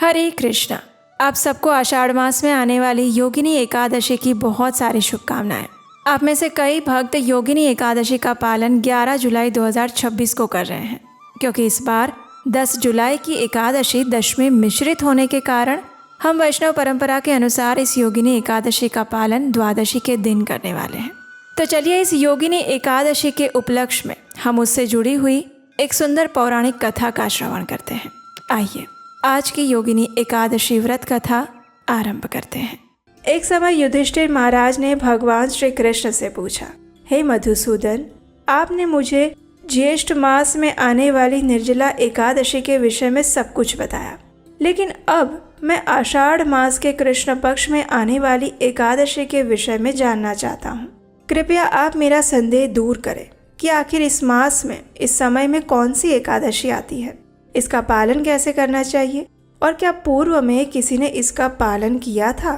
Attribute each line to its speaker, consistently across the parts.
Speaker 1: हरे कृष्णा। आप सबको आषाढ़ मास में आने वाली योगिनी एकादशी की बहुत सारी शुभकामनाएं। आप में से कई भक्त योगिनी एकादशी का पालन 11 जुलाई 2026 को कर रहे हैं, क्योंकि इस बार 10 जुलाई की एकादशी दशमी मिश्रित होने के कारण हम वैष्णव परंपरा के अनुसार इस योगिनी एकादशी का पालन द्वादशी के दिन करने वाले हैं। तो चलिए इस योगिनी एकादशी के उपलक्ष्य में हम उससे जुड़ी हुई एक सुंदर पौराणिक कथा का श्रवण करते हैं। आइए आज की योगिनी एकादशी व्रत कथा आरंभ करते हैं। एक समय युधिष्ठिर महाराज ने भगवान श्री कृष्ण से पूछा, हे मधुसूदन, आपने मुझे ज्येष्ठ मास में आने वाली निर्जला एकादशी के विषय में सब कुछ बताया, लेकिन अब मैं आषाढ़ मास के कृष्ण पक्ष में आने वाली एकादशी के विषय में जानना चाहता हूँ। कृपया आप मेरा संदेह दूर करें कि आखिर इस मास में इस समय में कौन सी एकादशी आती है, इसका पालन कैसे करना चाहिए और क्या पूर्व में किसी ने इसका पालन किया था।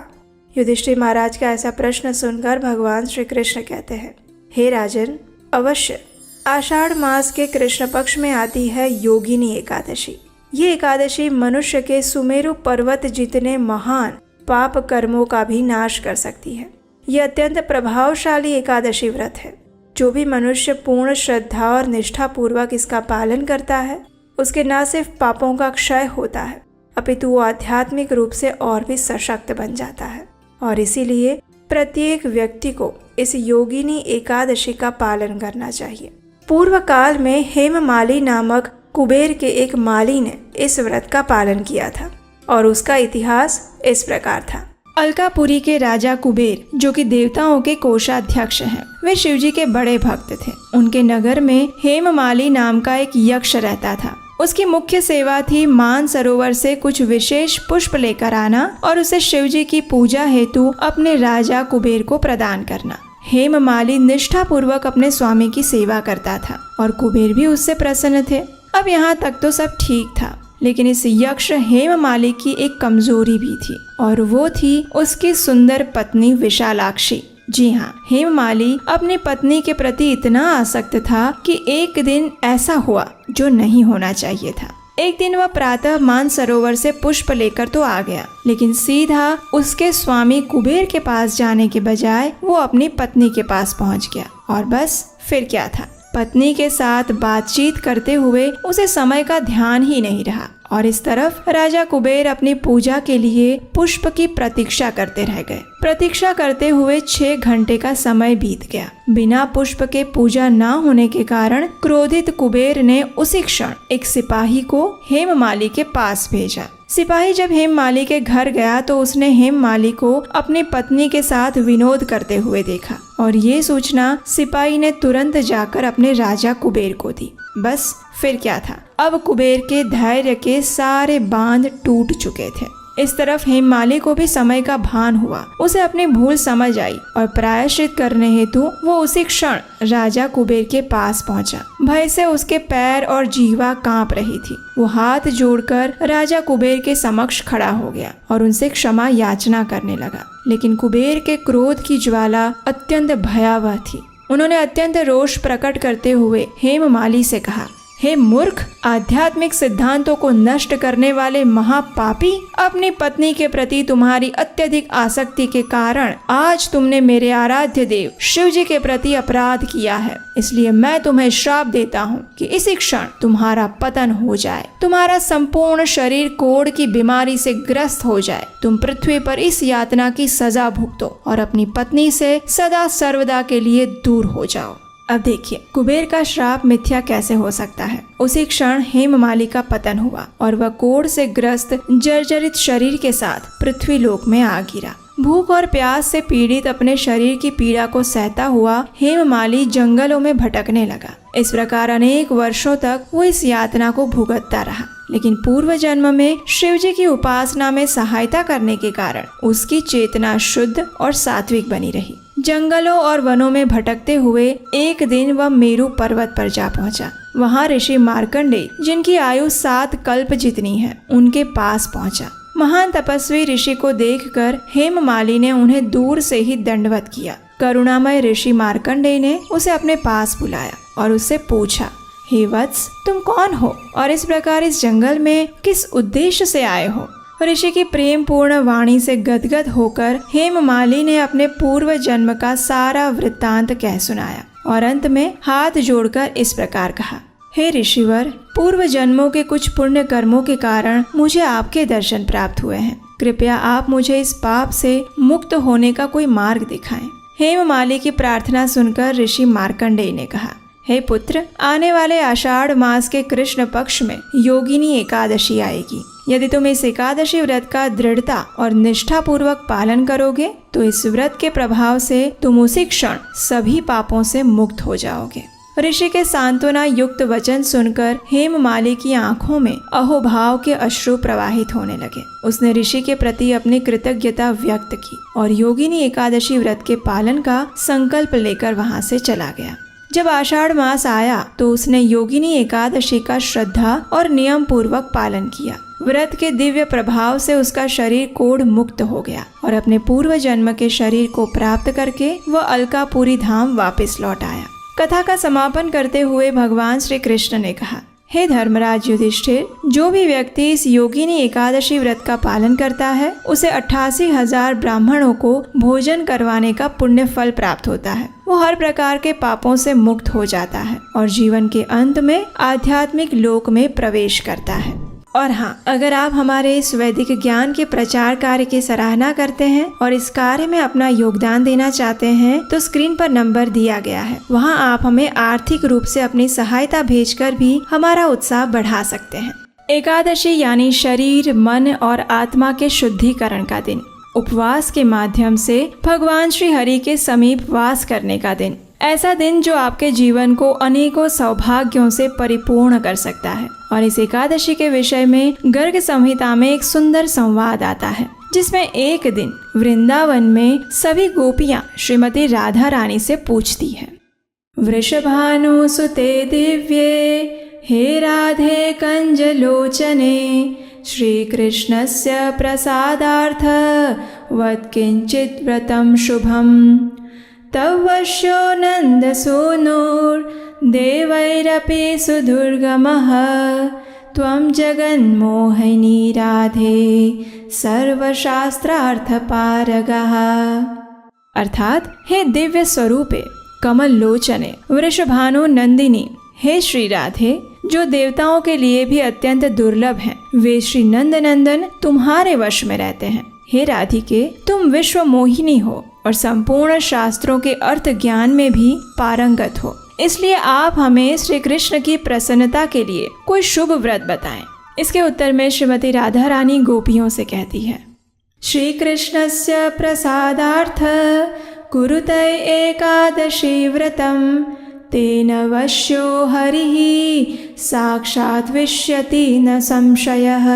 Speaker 1: युधिष्ठिर महाराज का ऐसा प्रश्न सुनकर भगवान श्री कृष्ण कहते हैं, हे राजन, अवश्य आषाढ़ मास के कृष्ण पक्ष में आती है योगिनी एकादशी। ये एकादशी मनुष्य के सुमेरु पर्वत जितने महान पाप कर्मों का भी नाश कर सकती है। यह अत्यंत प्रभावशाली एकादशी व्रत है। जो भी मनुष्य पूर्ण श्रद्धा और निष्ठा पूर्वक इसका पालन करता है, उसके न सिर्फ पापों का क्षय होता है, अपितु वो आध्यात्मिक रूप से और भी सशक्त बन जाता है। और इसीलिए प्रत्येक व्यक्ति को इस योगिनी एकादशी का पालन करना चाहिए। पूर्व काल में हेममाली नामक कुबेर के एक माली ने इस व्रत का पालन किया था और उसका इतिहास इस प्रकार था। अलकापुरी के राजा कुबेर, जो कि देवताओं के कोषाध्यक्ष हैं, वे शिवजी के बड़े भक्त थे। उनके नगर में हेममाली नाम का एक यक्ष रहता था। उसकी मुख्य सेवा थी मान सरोवर से कुछ विशेष पुष्प लेकर आना और उसे शिवजी की पूजा हेतु अपने राजा कुबेर को प्रदान करना। हेममाली निष्ठा पूर्वक अपने स्वामी की सेवा करता था और कुबेर भी उससे प्रसन्न थे। अब यहाँ तक तो सब ठीक था, लेकिन इस यक्ष हेममाली की एक कमजोरी भी थी और वो थी उसकी सुंदर पत्नी विशालाक्षी। जी हाँ, हेममाली अपनी पत्नी के प्रति इतना आसक्त था कि एक दिन ऐसा हुआ जो नहीं होना चाहिए था। एक दिन वह प्रातः मान सरोवर से पुष्प लेकर तो आ गया, लेकिन सीधा उसके स्वामी कुबेर के पास जाने के बजाय वो अपनी पत्नी के पास पहुंच गया। और बस फिर क्या था, पत्नी के साथ बातचीत करते हुए उसे समय का ध्यान ही नहीं रहा और इस तरफ राजा कुबेर अपनी पूजा के लिए पुष्प की प्रतीक्षा करते रह गए। प्रतीक्षा करते हुए 6 घंटे का समय बीत गया। बिना पुष्प के पूजा न होने के कारण क्रोधित कुबेर ने उसी क्षण एक सिपाही को हेममाली के पास भेजा। सिपाही जब हेममाली के घर गया तो उसने हेममाली को अपनी पत्नी के साथ विनोद करते हुए देखा और ये सूचना सिपाही ने तुरंत जाकर अपने राजा कुबेर को दी। बस फिर क्या था, अब कुबेर के धैर्य के सारे बांध टूट चुके थे। इस तरफ हेममाली को भी समय का भान हुआ। उसे अपनी भूल समझ आई और प्रायश्चित करने हेतु वो उसी क्षण राजा कुबेर के पास पहुंचा। भय से उसके पैर और जीवा कांप रही थी। वो हाथ जोड़कर राजा कुबेर के समक्ष खड़ा हो गया और उनसे क्षमा याचना करने लगा। लेकिन कुबेर के क्रोध की ज्वाला अत्यंत भयावह थी। उन्होंने अत्यंत रोष प्रकट करते हुए हेममाली से कहा, हे मूर्ख, आध्यात्मिक सिद्धांतों को नष्ट करने वाले महापापी, अपनी पत्नी के प्रति तुम्हारी अत्यधिक आसक्ति के कारण आज तुमने मेरे आराध्य देव शिव जी के प्रति अपराध किया है। इसलिए मैं तुम्हें श्राप देता हूँ कि इसी क्षण तुम्हारा पतन हो जाए, तुम्हारा संपूर्ण शरीर कोढ़ की बीमारी से ग्रस्त हो जाए, तुम पृथ्वी पर इस यातना की सजा भुगतो और अपनी पत्नी से सदा सर्वदा के लिए दूर हो जाओ। अब देखिए कुबेर का श्राप मिथ्या कैसे हो सकता है। उसी क्षण हेममाली का पतन हुआ और वह कोढ़ से ग्रस्त जर्जरित शरीर के साथ पृथ्वी लोक में आ गिरा। भूख और प्यास से पीड़ित अपने शरीर की पीड़ा को सहता हुआ हेममाली जंगलों में भटकने लगा। इस प्रकार अनेक वर्षों तक वो इस यातना को भुगतता रहा, लेकिन पूर्व जन्म में शिवजी की उपासना में सहायता करने के कारण उसकी चेतना शुद्ध और सात्विक बनी रही। जंगलों और वनों में भटकते हुए एक दिन वह मेरु पर्वत पर जा पहुंचा। वहां ऋषि मार्कंडेय, जिनकी आयु 7 कल्प जितनी है, उनके पास पहुंचा। महान तपस्वी ऋषि को देखकर हेममाली ने उन्हें दूर से ही दंडवत किया। करुणामय ऋषि मार्कंडेय ने उसे अपने पास बुलाया और उससे पूछा, हे वत्स, तुम कौन हो और इस प्रकार इस जंगल में किस उद्देश्य से आए हो? ऋषि की प्रेम पूर्ण वाणी से गदगद होकर हेममाली ने अपने पूर्व जन्म का सारा वृत्तांत कह सुनाया और अंत में हाथ जोड़कर इस प्रकार कहा, हे ऋषिवर, पूर्व जन्मों के कुछ पुण्य कर्मों के कारण मुझे आपके दर्शन प्राप्त हुए हैं। कृपया आप मुझे इस पाप से मुक्त होने का कोई मार्ग दिखाएं। हेममाली की प्रार्थना सुनकर ऋषि मार्कंडेय ने कहा, हे पुत्र, आने वाले आषाढ़ मास के कृष्ण पक्ष में योगिनी एकादशी आएगी। यदि तुम इस एकादशी व्रत का दृढ़ता और निष्ठा पूर्वक पालन करोगे तो इस व्रत के प्रभाव से तुम उसी क्षण सभी पापों से मुक्त हो जाओगे। ऋषि के सांत्वना युक्त वचन सुनकर हेममाली की आंखों में अहोभाव के अश्रु प्रवाहित होने लगे। उसने ऋषि के प्रति अपनी कृतज्ञता व्यक्त की और योगिनी एकादशी व्रत के पालन का संकल्प लेकर वहां से चला गया। जब आषाढ़ मास आया तो उसने योगिनी एकादशी का श्रद्धा और नियम पूर्वक पालन किया। व्रत के दिव्य प्रभाव से उसका शरीर कोढ़ मुक्त हो गया और अपने पूर्व जन्म के शरीर को प्राप्त करके वह अलकापुरी धाम वापस लौट आया। कथा का समापन करते हुए भगवान श्री कृष्ण ने कहा, हे धर्मराज युधिष्ठिर, जो भी व्यक्ति इस योगिनी एकादशी व्रत का पालन करता है उसे 88,000 ब्राह्मणों को भोजन करवाने का पुण्य फल प्राप्त होता है। वो हर प्रकार के पापों से मुक्त हो जाता है और जीवन के अंत में आध्यात्मिक लोक में प्रवेश करता है। और हाँ, अगर आप हमारे इस वैदिक ज्ञान के प्रचार कार्य की सराहना करते हैं और इस कार्य में अपना योगदान देना चाहते हैं तो स्क्रीन पर नंबर दिया गया है, वहाँ आप हमें आर्थिक रूप से अपनी सहायता भेजकर भी हमारा उत्साह बढ़ा सकते हैं। एकादशी यानी शरीर, मन और आत्मा के शुद्धिकरण का दिन, उपवास के माध्यम से भगवान श्री हरि के समीप वास करने का दिन, ऐसा दिन जो आपके जीवन को अनेकों सौभाग्यों से परिपूर्ण कर सकता है। और इस एकादशी के विषय में गर्ग संहिता में एक सुंदर संवाद आता है जिसमें एक दिन वृंदावन में सभी गोपियां श्रीमती राधा रानी से पूछती हैं, वृषभानुसुते दिव्ये हे राधे कंजलोचने श्री कृष्णस्य प्रसादार्थ वद किंचित व्रतं शुभम तव वश्यो नन्दसूनुर्देवैरपि सुदुर्गमः त्वं जगन्मोहिनी राधे सर्वशास्त्रार्थपारगः। अर्थात, हे दिव्य स्वरूपे, कमल लोचने, वृषभानु नंदिनी, हे श्री राधे, जो देवताओं के लिए भी अत्यंत दुर्लभ हैं, वे श्री नंदनंदन तुम्हारे वश में रहते हैं। हे राधिके, तुम विश्व मोहिनी हो और संपूर्ण शास्त्रों के अर्थ ज्ञान में भी पारंगत हो, इसलिए आप हमें श्री कृष्ण की प्रसन्नता के लिए कोई शुभ व्रत बताएं। इसके उत्तर में श्रीमती राधा रानी गोपियों से कहती है, श्री कृष्णस्य प्रसादार्थ कुरुते एकादशी व्रतम तेन वश्यो हरिः साक्षात् विष्यति न संशयः।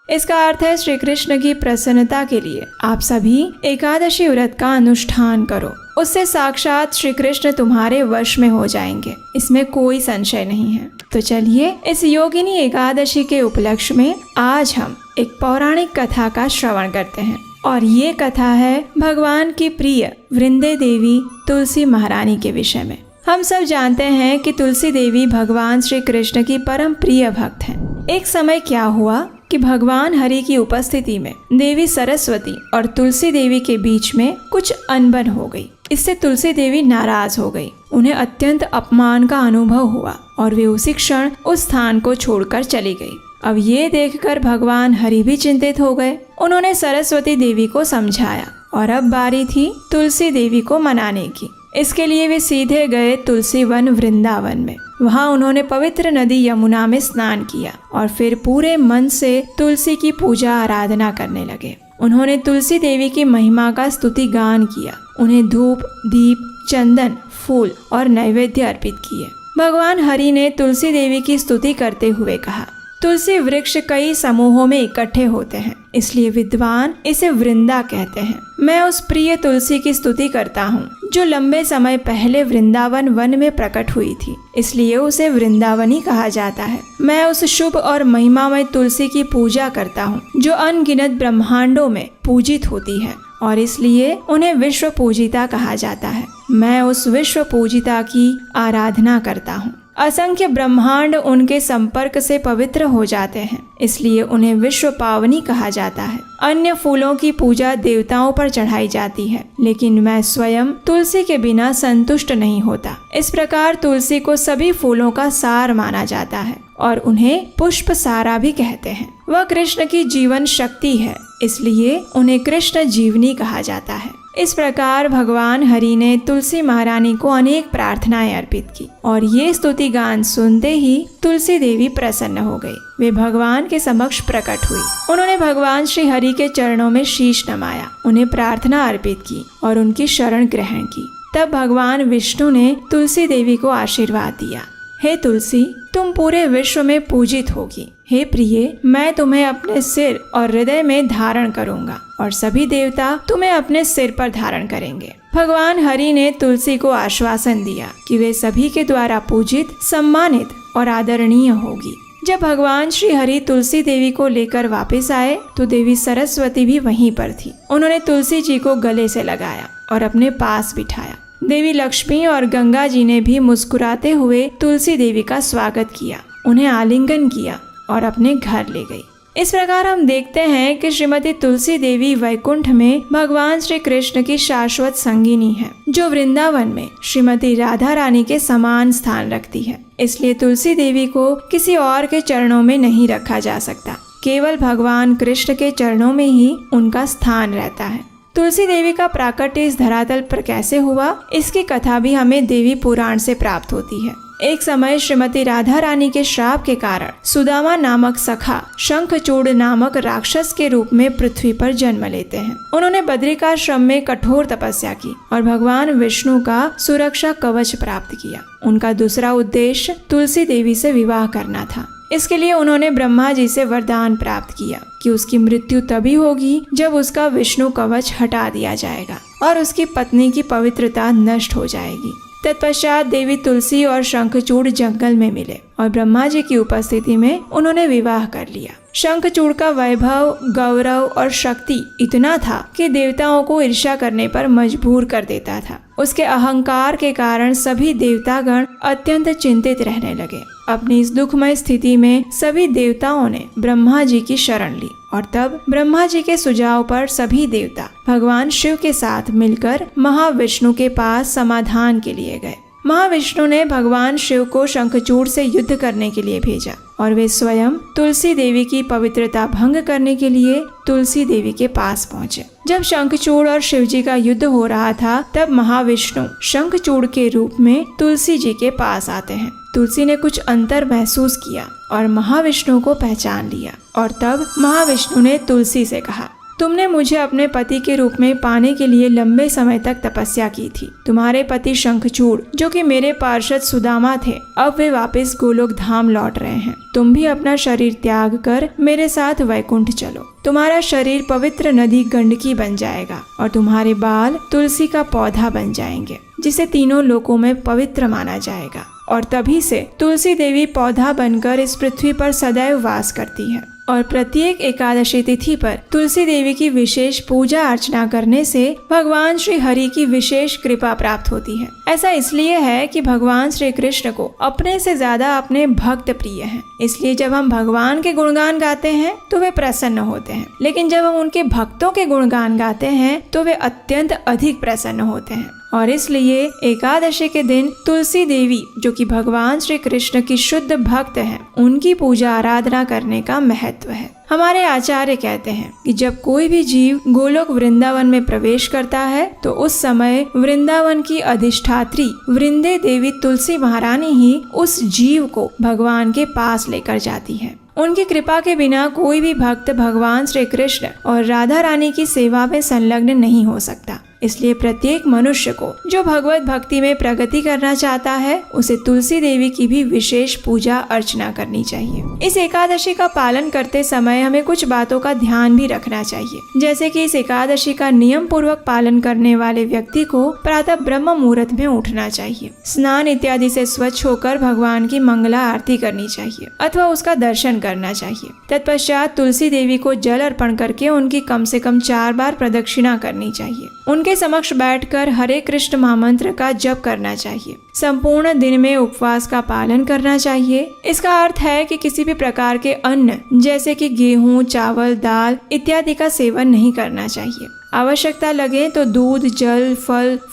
Speaker 1: इसका अर्थ है, श्री कृष्ण की प्रसन्नता के लिए आप सभी एकादशी व्रत का अनुष्ठान करो, उससे साक्षात श्री कृष्ण तुम्हारे वश में हो जाएंगे, इसमें कोई संशय नहीं है। तो चलिए, इस योगिनी एकादशी के उपलक्ष्य में आज हम एक पौराणिक कथा का श्रवण करते हैं और ये कथा है भगवान की प्रिय वृंदे देवी तुलसी महारानी के विषय में। हम सब जानते हैं कि तुलसी देवी भगवान श्री कृष्ण की परम प्रिय भक्त हैं। एक समय क्या हुआ कि भगवान हरि की उपस्थिति में देवी सरस्वती और तुलसी देवी के बीच में कुछ अनबन हो गई। इससे तुलसी देवी नाराज हो गई, उन्हें अत्यंत अपमान का अनुभव हुआ और वे उसी क्षण उस स्थान को छोड़कर चली गई। अब ये देखकर भगवान हरि भी चिंतित हो गए। उन्होंने सरस्वती देवी को समझाया और अब बारी थी तुलसी देवी को मनाने की। इसके लिए वे सीधे गए तुलसी वन वृंदावन में। वहाँ उन्होंने पवित्र नदी यमुना में स्नान किया और फिर पूरे मन से तुलसी की पूजा आराधना करने लगे। उन्होंने तुलसी देवी की महिमा का स्तुति गान किया, उन्हें धूप, दीप, चंदन, फूल और नैवेद्य अर्पित किए। भगवान हरि ने तुलसी देवी की स्तुति करते हुए कहा, तुलसी वृक्ष कई समूहों में इकट्ठे होते हैं, इसलिए विद्वान इसे वृंदा कहते हैं। मैं उस प्रिय तुलसी की स्तुति करता हूँ जो लंबे समय पहले वृंदावन वन में प्रकट हुई थी, इसलिए उसे वृंदावनी कहा जाता है। मैं उस शुभ और महिमामय तुलसी की पूजा करता हूँ जो अनगिनत ब्रह्मांडों में पूजित होती है और इसलिए उन्हें विश्व पूजिता कहा जाता है। मैं उस विश्व पूजिता की आराधना करता हूँ। असंख्य ब्रह्मांड उनके संपर्क से पवित्र हो जाते हैं, इसलिए उन्हें विश्व पावनी कहा जाता है। अन्य फूलों की पूजा देवताओं पर चढ़ाई जाती है, लेकिन मैं स्वयं तुलसी के बिना संतुष्ट नहीं होता। इस प्रकार तुलसी को सभी फूलों का सार माना जाता है और उन्हें पुष्प सारा भी कहते हैं। वह कृष्ण की जीवन शक्ति है, इसलिए उन्हें कृष्ण जीवनी कहा जाता है। इस प्रकार भगवान हरि ने तुलसी महारानी को अनेक प्रार्थनाएं अर्पित की और ये स्तुति गान सुनते ही तुलसी देवी प्रसन्न हो गई। वे भगवान के समक्ष प्रकट हुई। उन्होंने भगवान श्री हरि के चरणों में शीश नमाया, उन्हें प्रार्थना अर्पित की और उनकी शरण ग्रहण की। तब भगवान विष्णु ने तुलसी देवी को आशीर्वाद दिया, हे तुलसी, तुम पूरे विश्व में पूजित होगी। हे प्रिय, मैं तुम्हें अपने सिर और हृदय में धारण करूंगा और सभी देवता तुम्हें अपने सिर पर धारण करेंगे। भगवान हरि ने तुलसी को आश्वासन दिया कि वे सभी के द्वारा पूजित, सम्मानित और आदरणीय होगी। जब भगवान श्री हरि तुलसी देवी को लेकर वापस आए तो देवी सरस्वती भी वहीं पर थी। उन्होंने तुलसी जी को गले से लगाया और अपने पास बिठाया। देवी लक्ष्मी और गंगा जी ने भी मुस्कुराते हुए तुलसी देवी का स्वागत किया, उन्हें आलिंगन किया और अपने घर ले गई। इस प्रकार हम देखते हैं कि श्रीमती तुलसी देवी वैकुंठ में भगवान श्री कृष्ण की शाश्वत संगिनी है, जो वृंदावन में श्रीमती राधा रानी के समान स्थान रखती है। इसलिए तुलसी देवी को किसी और के चरणों में नहीं रखा जा सकता, केवल भगवान कृष्ण के चरणों में ही उनका स्थान रहता है। तुलसी देवी का प्राकट्य इस धरातल पर कैसे हुआ, इसकी कथा भी हमें देवी पुराण से प्राप्त होती है। एक समय श्रीमती राधा रानी के श्राप के कारण सुदामा नामक सखा शंखचूड़ नामक राक्षस के रूप में पृथ्वी पर जन्म लेते हैं। उन्होंने बद्रिकाश्रम में कठोर तपस्या की और भगवान विष्णु का सुरक्षा कवच प्राप्त किया। उनका दूसरा उद्देश्य तुलसी देवी से विवाह करना था। इसके लिए उन्होंने ब्रह्मा जी से वरदान प्राप्त किया कि उसकी मृत्यु तभी होगी जब उसका विष्णु कवच हटा दिया जाएगा और उसकी पत्नी की पवित्रता नष्ट हो जाएगी। तत्पश्चात देवी तुलसी और शंखचूड़ जंगल में मिले और ब्रह्मा जी की उपस्थिति में उन्होंने विवाह कर लिया। शंखचूड़ का वैभव, गौरव और शक्ति इतना था कि देवताओं को ईर्ष्या करने पर मजबूर कर देता था। उसके अहंकार के कारण सभी देवतागण अत्यंत चिंतित रहने लगे। अपनी इस दुखमय स्थिति में सभी देवताओं ने ब्रह्मा जी की शरण ली और तब ब्रह्मा जी के सुझाव पर सभी देवता भगवान शिव के साथ मिलकर महाविष्णु के पास समाधान के लिए गए। महाविष्णु ने भगवान शिव को शंखचूड़ से युद्ध करने के लिए भेजा और वे स्वयं तुलसी देवी की पवित्रता भंग करने के लिए तुलसी देवी के पास पहुँचे। जब शंखचूड़ और शिव जी का युद्ध हो रहा था तब महाविष्णु शंखचूड़ के रूप में तुलसी जी के पास आते हैं। तुलसी ने कुछ अंतर महसूस किया और महाविष्णु को पहचान लिया और तब महाविष्णु ने तुलसी से कहा, तुमने मुझे अपने पति के रूप में पाने के लिए लंबे समय तक तपस्या की थी। तुम्हारे पति शंखचूड़, जो कि मेरे पार्षद सुदामा थे, अब वे वापस गोलोक धाम लौट रहे हैं। तुम भी अपना शरीर त्याग कर मेरे साथ वैकुंठ चलो। तुम्हारा शरीर पवित्र नदी गंडकी बन जाएगा और तुम्हारे बाल तुलसी का पौधा बन जाएंगे, जिसे तीनों लोकों में पवित्र माना जाएगा। और तभी से तुलसी देवी पौधा बनकर इस पृथ्वी पर सदैव वास करती है और प्रत्येक एकादशी तिथि पर तुलसी देवी की विशेष पूजा अर्चना करने से भगवान श्री हरि की विशेष कृपा प्राप्त होती है। ऐसा इसलिए है कि भगवान श्री कृष्ण को अपने से ज्यादा अपने भक्त प्रिय हैं। इसलिए जब हम भगवान के गुणगान गाते हैं तो वे प्रसन्न होते हैं, लेकिन जब हम उनके भक्तों के गुणगान गाते हैं तो वे अत्यंत अधिक प्रसन्न होते हैं। और इसलिए एकादशी के दिन तुलसी देवी, जो कि भगवान श्री कृष्ण की शुद्ध भक्त हैं, उनकी पूजा आराधना करने का महत्व है। हमारे आचार्य कहते हैं कि जब कोई भी जीव गोलोक वृंदावन में प्रवेश करता है तो उस समय वृंदावन की अधिष्ठात्री वृंदे देवी तुलसी महारानी ही उस जीव को भगवान के पास लेकर जाती है। उनकी कृपा के बिना कोई भी भक्त भगवान श्री कृष्ण और राधा रानी की सेवा में संलग्न नहीं हो सकता। इसलिए प्रत्येक मनुष्य को जो भगवत भक्ति में प्रगति करना चाहता है, उसे तुलसी देवी की भी विशेष पूजा अर्चना करनी चाहिए। इस एकादशी का पालन करते समय हमें कुछ बातों का ध्यान भी रखना चाहिए, जैसे कि इस एकादशी का नियम पूर्वक पालन करने वाले व्यक्ति को प्रातः ब्रह्म मुहूर्त में उठना चाहिए, स्नान इत्यादि से स्वच्छ होकर भगवान की मंगला आरती करनी चाहिए अथवा उसका दर्शन करना चाहिए। तत्पश्चात तुलसी देवी को जल अर्पण करके उनकी कम से कम 4 बार प्रदक्षिणा करनी चाहिए। उनके उनके समक्ष बैठकर हरे कृष्ण महामंत्र का जप करना चाहिए। संपूर्ण दिन में उपवास का पालन करना चाहिए। इसका अर्थ है कि किसी भी प्रकार के अन्न जैसे कि गेहूं, चावल, दाल इत्यादि का सेवन नहीं करना चाहिए। आवश्यकता लगे तो दूध, जल,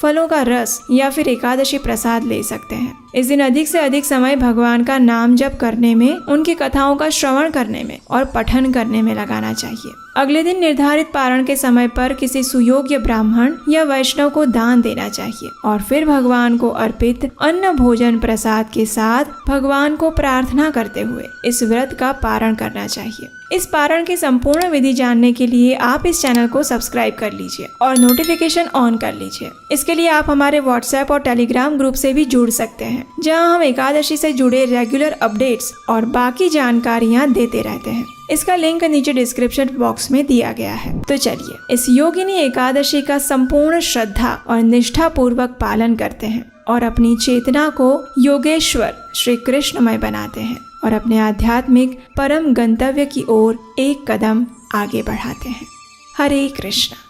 Speaker 1: फलों का रस या फिर एकादशी प्रसाद ले सकते हैं। इस दिन अधिक से अधिक समय भगवान का नाम जप करने में, उनकी कथाओं का श्रवण करने में और पठन करने में लगाना चाहिए। अगले दिन निर्धारित पारण के समय पर किसी सुयोग्य ब्राह्मण या वैष्णव को दान देना चाहिए और फिर भगवान को अर्पित अन्न भोजन प्रसाद के साथ भगवान को प्रार्थना करते हुए इस व्रत का पारण करना चाहिए। इस पारण की संपूर्ण विधि जानने के लिए आप इस चैनल को सब्सक्राइब कर लीजिए और नोटिफिकेशन ऑन कर लीजिए। इसके लिए आप हमारे व्हाट्सएप और टेलीग्राम ग्रुप से भी जुड़ सकते हैं, जहां हम एकादशी से जुड़े रेगुलर अपडेट्स और बाकी जानकारियां देते रहते हैं। इसका लिंक नीचे डिस्क्रिप्शन बॉक्स में दिया गया है। तो चलिए इस योगिनी एकादशी का संपूर्ण श्रद्धा और निष्ठा पूर्वक पालन करते हैं और अपनी चेतना को योगेश्वर श्री कृष्णमय बनाते हैं और अपने आध्यात्मिक परम गंतव्य की ओर एक कदम आगे बढ़ाते हैं। हरे कृष्ण।